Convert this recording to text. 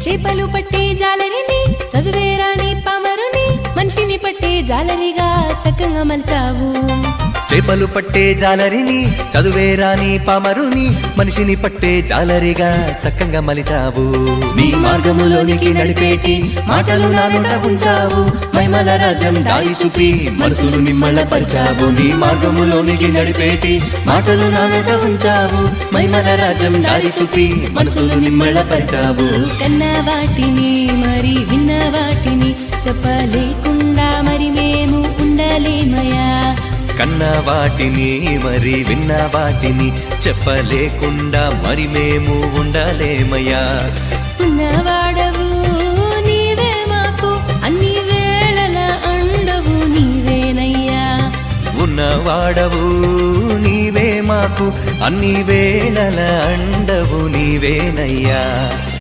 చేపలు పట్టే జాలరిని చదువేరాని పామరుని మనిషిని పట్టే జాలరిగా చక్కగా మలిచావు చేపలు పట్టే జాలరిని చదువేరాని పామరుని మనిషిని పట్టే జాలరిగా చక్కగా మలిచావు నీ మార్గములోనికి నడిపేటి మాటలు నా నోట ఉంచావు మైమల రాజ్యం దారి చూపి మనసులు నిమ్మళ్ళ పరిచావు నీ మార్గములోనికి నడిపేటి మాటలు నా నోట ఉంచావు మైమల రాజ్యం దారి చూపి మనసులు నిమ్మళ్ళ పరిచావు కన్న వాటిని మరి విన్న వాటిని చెప్పలేకుండా మరి మేము ఉండలేమయా కన్న వాటిని మరి విన్న వాటిని చెప్పలేకుండా మరి మేము ఉండలేమయ్యా ఉన్నవాడవు నీవే మాకు అన్ని వేళల అండవు నీవేనయ్యా ఉన్నవాడవు నీవే మాకు అన్ని వేళల అండవు నీవేనయ్యా